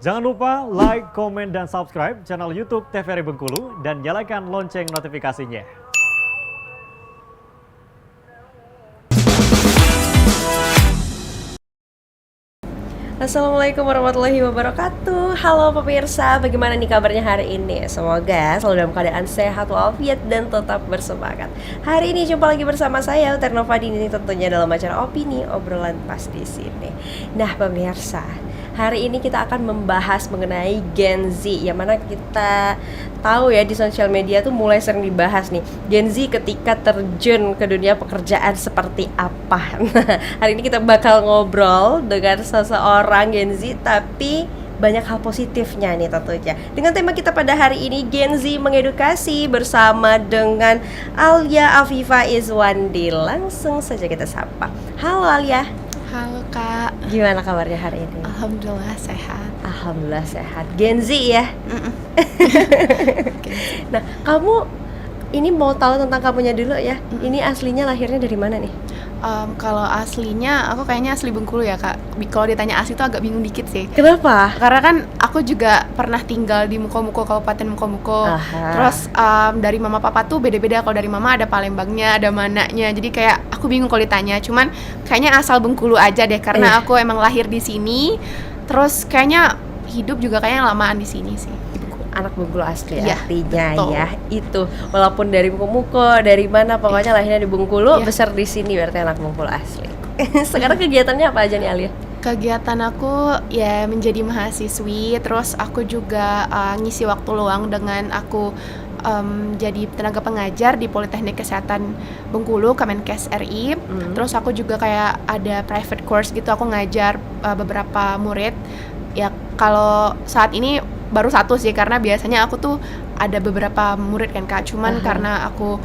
Jangan lupa like, komen, dan subscribe channel YouTube TVRI Bengkulu dan nyalakan lonceng notifikasinya. Assalamualaikum warahmatullahi wabarakatuh. Halo pemirsa, bagaimana nih kabarnya hari ini? Semoga selalu dalam keadaan sehat walafiat dan tetap bersemangat. Hari ini jumpa lagi bersama saya Uter Nova Dini, tentunya dalam acara opini obrolan pas di sini. Nah pemirsa, hari ini kita akan membahas mengenai Gen Z, yang mana kita tahu ya di sosial media tuh mulai sering dibahas nih Gen Z ketika terjun ke dunia pekerjaan seperti apa. Nah, hari ini kita bakal ngobrol dengan seseorang Gen Z, tapi banyak hal positifnya nih tentunya. Dengan tema kita pada hari ini, Gen Z mengedukasi, bersama dengan Alia Afifa Izwandi. Langsung saja kita sapa. Halo Alia. Halo Kak. Gimana kabarnya hari ini? Alhamdulillah sehat. Alhamdulillah sehat. Gen Z ya. Okay. Nah, kamu ini mau tahu tentang kamunya dulu ya. Ini aslinya lahirnya dari mana nih? Kalau aslinya aku kayaknya asli Bengkulu ya Kak. Kalau ditanya asli tuh agak bingung dikit sih. Kenapa? Karena kan aku juga pernah tinggal di Mukomuko, Kabupaten Mukomuko. Terus dari mama papa tuh beda-beda. Kalau dari mama ada Palembangnya, ada Mananya. Jadi kayak aku bingung kalau ditanya. Cuman kayaknya asal Bengkulu aja deh, karena aku emang lahir di sini. Terus kayaknya hidup juga kayaknya lamaan di sini sih. Anak Bengkulu asli ya, artinya betul. Ya itu, walaupun dari Mukomuko, dari mana pokoknya lahirnya di Bengkulu, besar di sini berarti anak Bengkulu asli. Sekarang kegiatannya apa aja nih Alia? Kegiatan aku ya menjadi mahasiswi, terus aku juga ngisi waktu luang dengan aku jadi tenaga pengajar di Politeknik Kesehatan Bengkulu, Kemenkes RI. Terus aku juga kayak ada private course gitu, aku ngajar beberapa murid. Ya kalau saat ini baru satu sih, karena biasanya aku tuh ada beberapa murid kan Kak. Cuman karena aku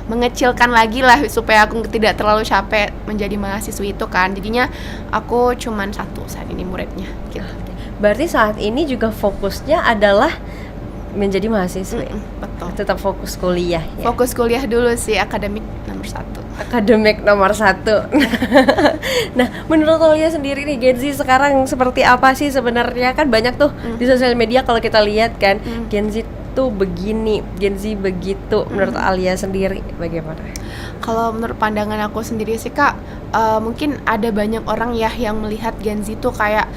mengecilkan lagi lah supaya aku tidak terlalu capek menjadi mahasiswi itu kan. Jadinya aku cuman satu saat ini muridnya gitu. Berarti saat ini juga fokusnya adalah menjadi mahasiswi. Betul. Tetap fokus kuliah ya. Fokus kuliah dulu sih, akademik nomor 1. Akademik nomor 1. Nah, menurut Alia sendiri nih, Gen Z sekarang seperti apa sih sebenarnya? Kan banyak tuh di sosial media kalau kita lihat kan, Gen Z tuh begini, Gen Z begitu. Menurut Alia sendiri bagaimana? Kalau menurut pandangan aku sendiri sih Kak, mungkin ada banyak orang ya yang melihat Gen Z tuh kayak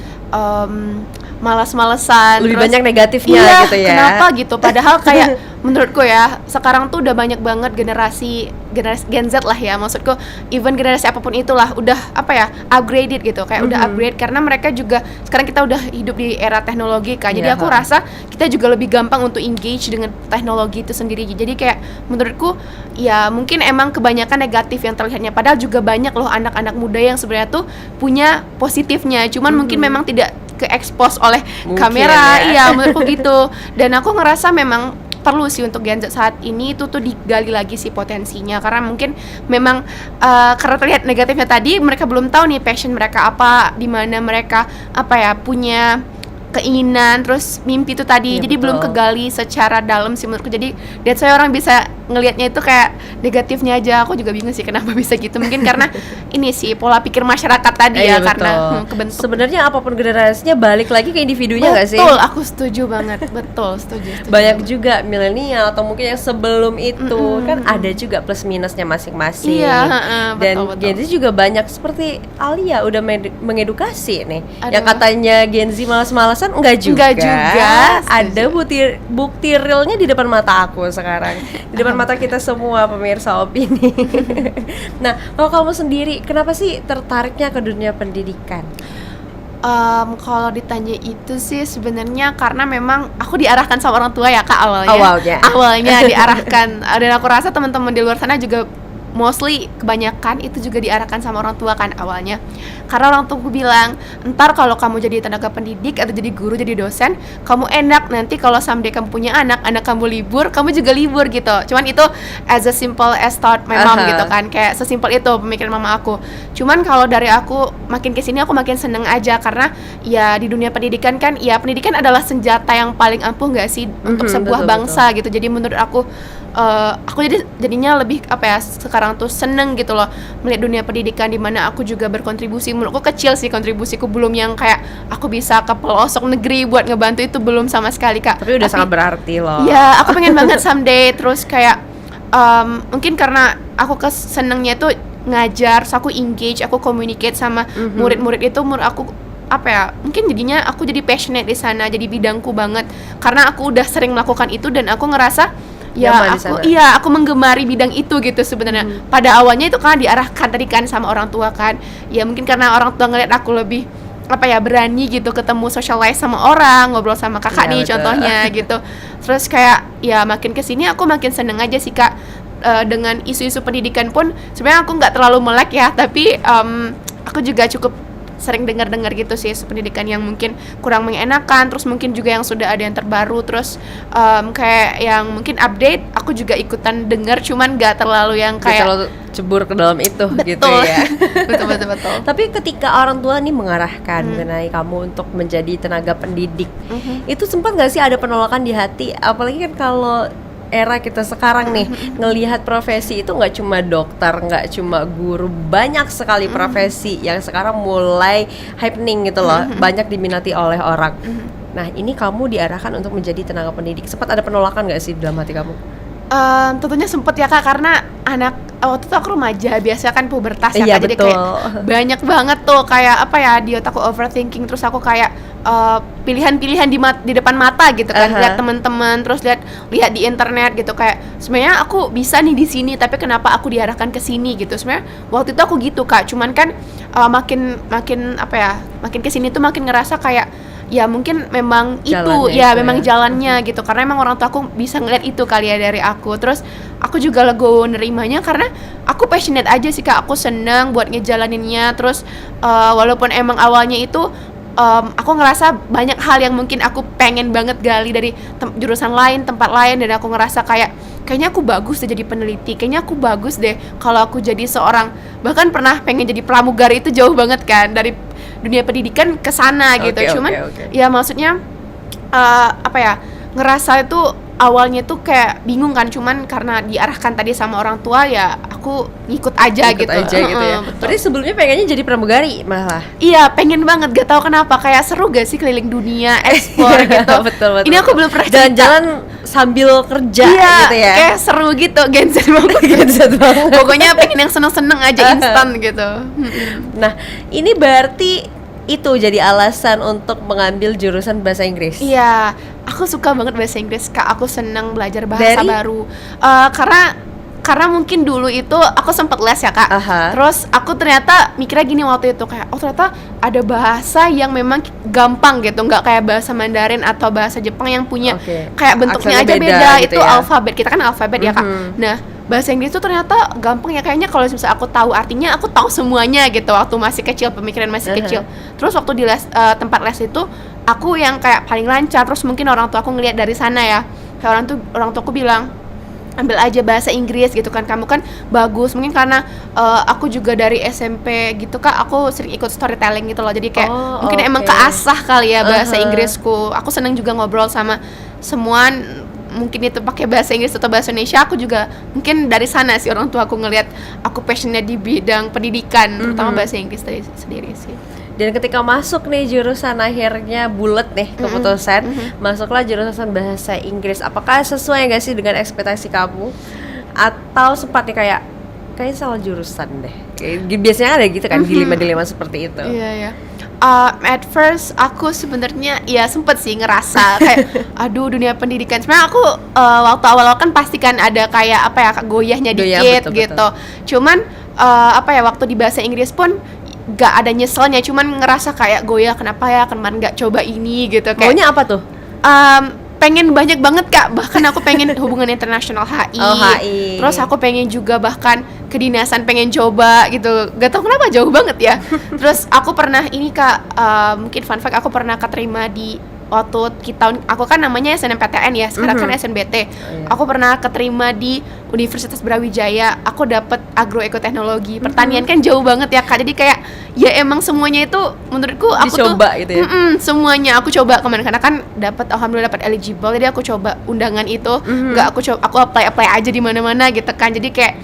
malas-malesan, lebih terus, banyak negatifnya gitu ya. Kenapa gitu? Padahal kayak menurutku ya, sekarang tuh udah banyak banget generasi Gen Z lah ya. Maksudku even generasi apapun itulah udah upgraded gitu. Kayak udah upgrade karena mereka juga sekarang kita udah hidup di era teknologi kan. Jadi aku rasa kita juga lebih gampang untuk engage dengan teknologi itu sendiri. Jadi kayak menurutku ya mungkin emang kebanyakan negatif yang terlihatnya, padahal juga banyak loh anak-anak muda yang sebenarnya tuh punya positifnya. Cuman mungkin memang tidak ke-expose oleh kamera, iya menurutku gitu. Dan aku ngerasa memang perlu sih untuk Gen Z saat ini itu tuh digali lagi sih potensinya, karena mungkin memang karena terlihat negatifnya tadi, mereka belum tahu nih passion mereka apa, di mana mereka punya keinginan, terus mimpi itu tadi. Jadi belum kegali secara dalam sih menurutku. Jadi that's why orang bisa ngelihatnya itu kayak negatifnya aja. Aku juga bingung sih kenapa bisa gitu. Mungkin karena ini sih pola pikir masyarakat tadi ya, karena kebentuk. Sebenarnya apapun generasinya balik lagi ke individunya nggak sih? Betul, aku setuju banget. Betul, setuju Banyak juga milenial atau mungkin yang sebelum itu kan ada juga plus minusnya masing-masing. Iya, dan betul. Gen Z juga banyak seperti Alia udah mengedukasi nih. Aduh. Yang katanya Gen Z malas-malasan, enggak juga. Ada bukti realnya di depan mata aku sekarang. Di depan mata kita semua pemirsa opini. Nah, kalau kamu sendiri, kenapa sih tertariknya ke dunia pendidikan? Kalau ditanya itu sih sebenarnya karena memang aku diarahkan sama orang tua ya Kak awalnya diarahkan. Dan aku rasa teman-teman di luar sana juga mostly kebanyakan itu juga diarahkan sama orang tua kan awalnya. Karena orang tuaku bilang, ntar kalau kamu jadi tenaga pendidik atau jadi guru, jadi dosen, kamu enak nanti kalau someday kamu punya anak kamu libur, kamu juga libur gitu. Cuman itu as a simple as thought my mom gitu kan, kayak sesimpel itu pemikiran mama aku. Cuman kalau dari aku makin kesini aku makin seneng aja, karena ya di dunia pendidikan kan, ya pendidikan adalah senjata yang paling ampuh nggak sih untuk sebuah bangsa gitu. Jadi menurut aku aku jadinya lebih apa ya, sekarang tuh seneng gitu loh melihat dunia pendidikan di mana aku juga berkontribusi. Menurutku kecil sih kontribusiku, belum yang kayak aku bisa ke pelosok negeri buat ngebantu, itu belum sama sekali Kak. Tapi udah sangat berarti loh. Ya, aku pengen banget someday. Terus kayak mungkin karena aku senengnya tuh ngajar, so aku engage, aku communicate sama murid-murid itu, menurut aku apa ya, mungkin jadinya aku jadi passionate di sana, jadi bidangku banget karena aku udah sering melakukan itu dan aku ngerasa ya aku menggemari bidang itu gitu sebenarnya. Pada awalnya itu kan diarahkan tadi kan sama orang tua kan, ya mungkin karena orang tua ngeliat aku lebih apa ya, berani gitu ketemu socialize sama orang, ngobrol sama kakak nih contohnya gitu. Terus kayak ya makin kesini aku makin seneng aja sih Kak, dengan isu-isu pendidikan pun sebenarnya aku nggak terlalu melek ya, tapi aku juga cukup sering dengar-dengar gitu sih isu pendidikan yang mungkin kurang mengenakan, terus mungkin juga yang sudah ada yang terbaru, terus kayak yang mungkin update aku juga ikutan dengar, cuman nggak terlalu yang kayak terlalu cebur ke dalam itu. betul. Gitu ya. betul. Tapi ketika orang tua nih mengarahkan mengenai kamu untuk menjadi tenaga pendidik, itu sempat nggak sih ada penolakan di hati? Apalagi kan kalau era kita sekarang nih ngelihat profesi itu nggak cuma dokter, nggak cuma guru, banyak sekali profesi yang sekarang mulai happening gitu loh, banyak diminati oleh orang. Nah ini kamu diarahkan untuk menjadi tenaga pendidik, sempat ada penolakan nggak sih dalam hati kamu? Tentunya sempet ya Kak, karena waktu itu aku remaja, biasa kan pubertas ya Iya, Kak, jadi betul. kayak banyak banget tuh kayak apa ya, di otakku overthinking, terus aku kayak pilihan-pilihan di depan mata gitu kan, lihat teman-teman, terus lihat di internet gitu, kayak sebenarnya aku bisa nih di sini, tapi kenapa aku diarahkan ke sini gitu. Sebenarnya waktu itu aku gitu Kak, cuman kan makin apa ya, makin kesini tuh makin ngerasa kayak ya mungkin memang Jalannya itu ya, itu memang ya. jalannya gitu, karena emang orang tua aku bisa ngeliat itu kali ya dari aku. Terus aku juga legowo nerimanya karena aku passionate aja sih Kak, aku seneng buat ngejalaninnya. Terus walaupun emang awalnya itu aku ngerasa banyak hal yang mungkin aku pengen banget gali dari jurusan lain, tempat lain, dan aku ngerasa kayaknya aku bagus deh jadi peneliti, kayaknya aku bagus deh kalau aku jadi seorang, bahkan pernah pengen jadi pramugari, itu jauh banget kan dari dunia pendidikan ke sana gitu. Cuman ya maksudnya apa ya, ngerasa itu awalnya tuh kayak bingung kan, cuman karena diarahkan tadi sama orang tua ya aku ngikut aja gitu ya. Berarti sebelumnya pengennya jadi pramugari malah. Iya, pengen banget, gak tahu kenapa, kayak seru gak sih keliling dunia, explore gitu. betul. Ini aku belum pernah jalan-jalan sambil kerja gitu ya. Kayak seru gitu, Gen Z banget. Pokoknya pengen yang seneng-seneng aja, instan gitu. Nah, ini berarti itu jadi alasan untuk mengambil jurusan bahasa Inggris. Iya, aku suka banget bahasa Inggris Kak, aku seneng belajar bahasa Dari? baru. Karena mungkin dulu itu aku sempet les ya Kak. Terus aku ternyata mikirnya gini waktu itu, kayak ternyata ada bahasa yang memang gampang gitu, nggak kayak bahasa Mandarin atau bahasa Jepang yang punya kayak bentuknya aksennya aja beda gitu itu ya. alfabet, kita kan alfabet ya Kak. Nah, bahasa Inggris itu ternyata gampang ya, kayaknya kalau misalnya aku tahu artinya, aku tahu semuanya gitu waktu masih kecil, pemikiran masih kecil. Terus waktu di tempat les itu aku yang kayak paling lancar. Terus mungkin orang tua aku ngelihat dari sana ya, kayak orang tua aku bilang, ambil aja bahasa Inggris gitu kan, kamu kan bagus. Mungkin karena aku juga dari SMP gitu Kak, aku sering ikut storytelling gitu loh, jadi kayak mungkin emang keasah kali ya bahasa Inggrisku. Aku seneng juga ngobrol sama semua, mungkin itu pakai bahasa Inggris atau bahasa Indonesia. Aku juga mungkin dari sana sih orang tua aku ngelihat aku passionnya di bidang pendidikan, terutama bahasa Inggris sendiri sih. Dan ketika masuk nih jurusan, akhirnya bulet nih keputusan, masuklah jurusan bahasa Inggris. Apakah sesuai nggak sih dengan ekspektasi kamu? Atau sempat nih kayaknya salah jurusan deh? Biasanya ada gitu kan, dilema-dilema seperti itu. Iya. At first aku sebenarnya ya sempet sih ngerasa kayak aduh, dunia pendidikan. Sebenarnya aku waktu awal-awal kan pasti kan ada kayak apa ya, goyahnya dikit gitu. Cuman waktu di bahasa Inggris pun gak ada nyeselnya, cuman ngerasa kayak goyah, kenapa ya kemarin gak coba ini gitu. Kayak maunya apa tuh? Pengen banyak banget Kak, bahkan aku pengen hubungan internasional HI. Terus aku pengen juga bahkan kedinasan, pengen coba gitu. Gak tau kenapa jauh banget ya. Terus aku pernah ini Kak, mungkin fun fact, aku pernah keterima di waktu aku kan namanya SNMPTN ya, sekarang kan SNBT. Aku pernah keterima di Universitas Brawijaya, aku dapet agroekoteknologi. Pertanian kan jauh banget ya Kak, jadi kayak ya emang semuanya itu menurutku aku dicoba tuh gitu ya? Semuanya aku coba kemana, karena kan alhamdulillah dapat eligible, jadi aku coba undangan itu. Nggak aku apply aja di mana-mana gitu kan, jadi kayak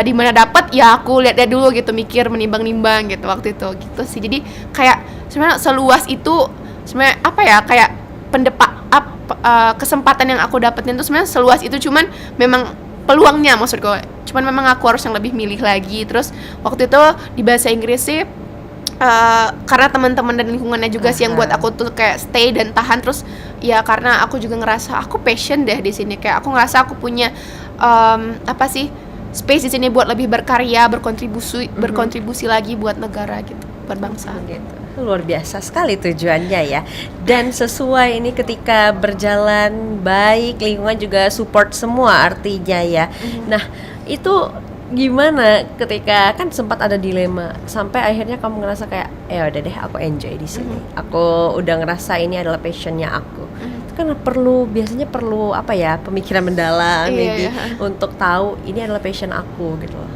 di mana dapat ya aku lihat dulu gitu, mikir menimbang-nimbang gitu waktu itu gitu sih. Jadi kayak sebenarnya seluas itu sebenarnya apa ya, kayak kesempatan yang aku dapetin itu sebenarnya seluas itu, cuman memang peluangnya maksudku, cuman memang aku harus yang lebih milih lagi. Terus waktu itu di bahasa Inggris sih karena teman-teman dan lingkungannya juga sih yang buat aku tuh kayak stay dan tahan. Terus ya karena aku juga ngerasa aku passion deh di sini, kayak aku ngerasa aku punya space di sini buat lebih berkarya, berkontribusi lagi buat negara gitu, buat bangsa gitu. Luar biasa sekali tujuannya ya. Dan sesuai ini ketika berjalan baik, lingkungan juga support semua artinya ya. Nah, itu gimana ketika kan sempat ada dilema sampai akhirnya kamu ngerasa kayak ya udah deh aku enjoy di sini. Aku udah ngerasa ini adalah passionnya aku. Itu kan biasanya perlu apa ya, pemikiran mendalam untuk tahu ini adalah passion aku gitu loh.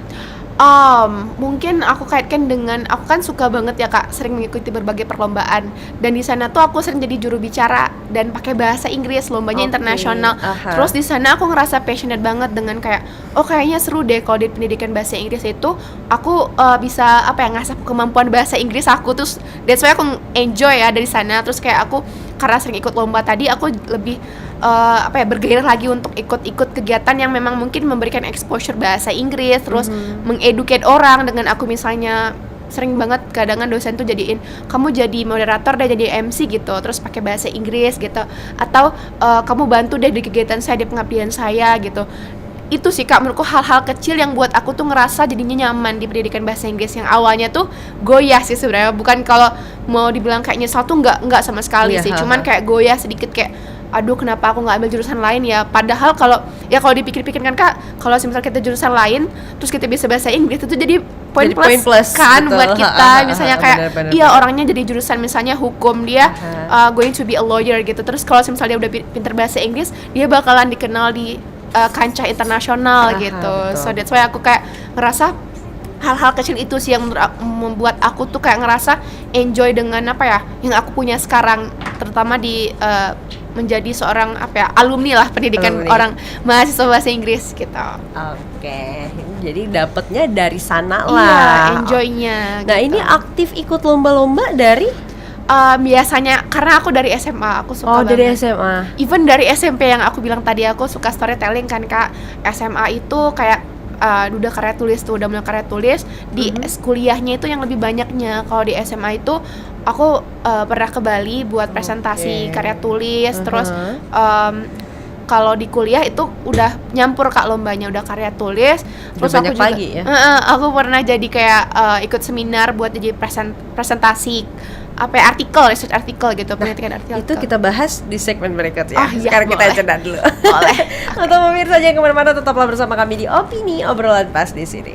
Mungkin aku kaitkan dengan aku kan suka banget ya Kak, sering mengikuti berbagai perlombaan, dan di sana tuh aku sering jadi juru bicara dan pakai bahasa Inggris, lombanya internasional. Terus di sana aku ngerasa passionate banget dengan kayak kayaknya seru deh kalau di pendidikan bahasa Inggris itu aku bisa ngasah kemampuan bahasa Inggris aku. Terus that's why aku enjoy ya dari sana. Terus kayak aku karena sering ikut lomba tadi, aku lebih bergairah lagi untuk ikut kegiatan yang memang mungkin memberikan exposure bahasa Inggris, terus mengeducate orang dengan aku misalnya sering banget kadang dosen tuh jadiin kamu jadi moderator dan jadi MC gitu, terus pakai bahasa Inggris gitu, atau kamu bantu deh di kegiatan saya, di pengabdian saya gitu. Itu sih Kak, menurutku hal-hal kecil yang buat aku tuh ngerasa jadinya nyaman di pendidikan bahasa Inggris, yang awalnya tuh goyah sih sebenarnya. Bukan kalau mau dibilang kayak nyesal tuh enggak sama sekali sih, cuman kayak goyah sedikit, kayak aduh kenapa aku nggak ambil jurusan lain ya. Padahal kalau dipikir-pikir kan Kak, kalau misalnya kita jurusan lain terus kita bisa bahasa Inggris, itu jadi poin plus kan, betul, buat kita. Misalnya kayak bener. Orangnya jadi jurusan misalnya hukum, dia going to be a lawyer gitu, terus kalau misalnya dia udah pinter bahasa Inggris, dia bakalan dikenal di kancah internasional gitu. Betul. So that's why aku kayak ngerasa hal-hal kecil itu sih yang membuat aku tuh kayak ngerasa enjoy dengan yang aku punya sekarang, terutama di menjadi seorang alumni lah pendidikan orang mahasiswa bahasa Inggris gitu. Oke. Jadi dapetnya dari sana lah. Iya, enjoy-nya. Nah, gitu. ini aktif ikut lomba-lomba dari biasanya karena aku dari SMA, aku suka banget. Dari SMA. Even dari SMP yang aku bilang tadi, aku suka storytelling kan Kak. SMA itu kayak udah karya tulis tuh, udah mulai karya tulis. Di kuliahnya itu yang lebih banyaknya. Kalau di SMA itu aku pernah ke Bali buat presentasi karya tulis. Terus kalau di kuliah itu udah nyampur Kak lombanya, udah karya tulis. Terus aku juga lagi, ya? Aku pernah jadi kayak ikut seminar buat jadi presentasi research artikel gitu, penelitian artikel. Itu kita bahas di segmen berikut ya. Boleh. Sekarang kita jeda dulu. Boleh. Untuk pemirsa jangan kemana-mana, tetaplah bersama kami di Opini Obrolan Pas di sini.